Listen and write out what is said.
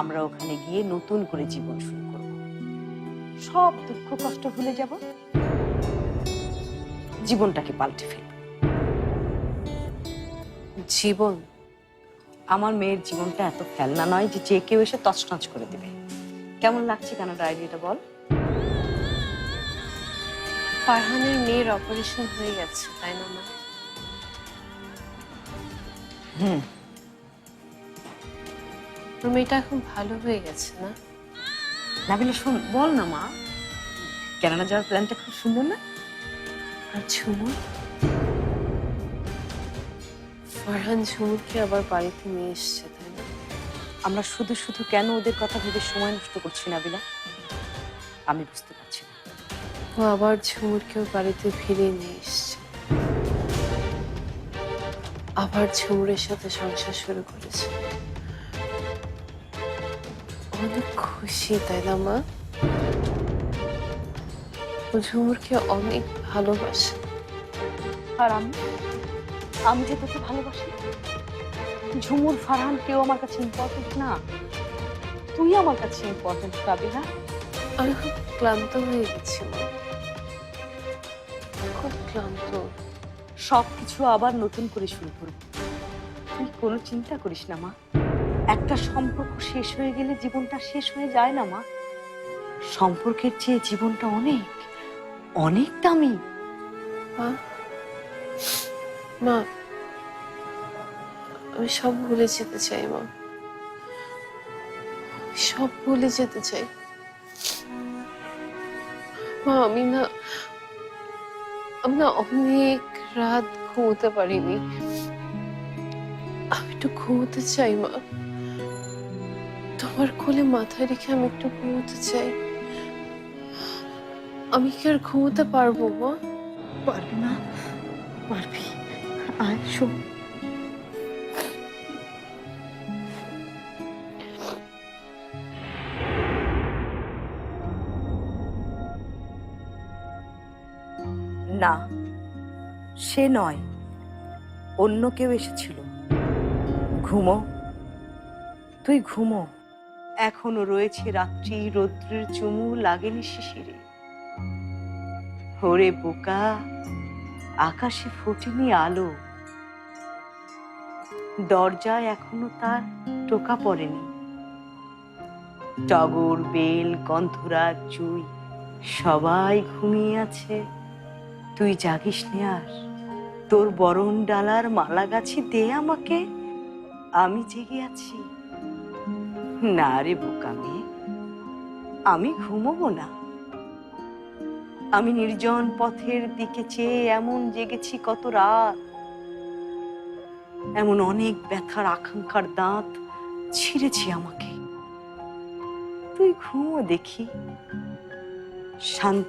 আমরা ওখানে গিয়ে নতুন করে জীবন শুরু করব। সব দুঃখ কষ্ট ভুলে যাব, জীবনটাকে পাল্টে ফেলব। জীবন? আমার মেয়ের জীবনটা এত ফেলনা নয় যে যে কেউ এসে তছনছ করে দেবে। কেমন লাগছে কেন ডায়েরিটা বল? ফারহানের মেয়ের অপারেশন হয়ে গেছে, তাই না মা? তোর মেয়েটা এখন ভালো হয়ে গেছে না? নাবিলা শোন, বল না মা, কানাডা যাওয়ার প্ল্যানটা খুব সুন্দর না? আর ঝুমুর? ফারহান ঝুমুরকে আবার বাড়িতে নিয়ে এসছে, তাই না? আমরা শুধু শুধু কেন ওদের কথা ভেবে সময় নষ্ট করছি নাবিলা, আমি বুঝতে পারছি না। ও আবার ঝুমুরকেও বাড়িতে ফিরিয়ে নিয়ে এসছে, আবার ঝুমুরের সাথে সংসার শুরু করেছে। অনেক খুশি, তাই না মা? ও ঝুমুরকে অনেক ভালোবাসে। আর আমি যে তোকে ভালোবাসি, ঝুমুর ফারহান কেউ আমার কাছে ইম্পর্টেন্ট না, তুই আমার কাছে ইম্পর্টেন্ট নাবিলা। আমি খুব ক্লান্ত হয়ে গেছি মা, খুব ক্লান্ত। সবকিছু আবার নতুন করে শুরু করব, তুই কোনো চিন্তা করিস না মা। একটা সম্পর্ক শেষ হয়ে গেলে জীবনটা শেষ হয়ে যায় না মা। সম্পর্কের চেয়ে জীবনটা অনেক অনেক দামি। মা, মা, আমি সব ভুলে যেতে চাই মা, সব ভুলে যেতে চাই মা। আমি না অনেক রাত ঘুমোতে পারিনি। আমি একটু ঘুমোতে চাই মা, তোমার কোলে মাথায় রেখে আমি একটু ঘুমোতে চাই। আমি কি আর ঘুমোতে পারবো মা? পারবি না? পারবি, আয় শোন। না, সে নয়, অন্য কেউ এসেছিল। ঘুমো, তুই ঘুমো। এখনো রয়েছে রাত্রি, রৌদ্রের চুমু লাগেনি শিশিরে। ওরে বোকা, আকাশে ফোটেনি আলো, দরজায় এখনো তার টোকা পড়েনি। টগর, বেল, গন্ধরাজ, জুই সবাই ঘুমিয়ে আছে, তুই জাগিস নে আর। তোর বরণ ডালার মালা গাছি দে আমাকে, আমি জেগে আছি। না রে বোকা মেয়ে, আমি ঘুমোবো না। আমি নির্জন পথের দিকে চেয়ে এমন জেগেছি কত রাত, এমন অনেক ব্যথার আকাঙ্ক্ষার দাঁত ছিঁড়েছি আমাকে। তুই ঘুমো দেখি, শান্ত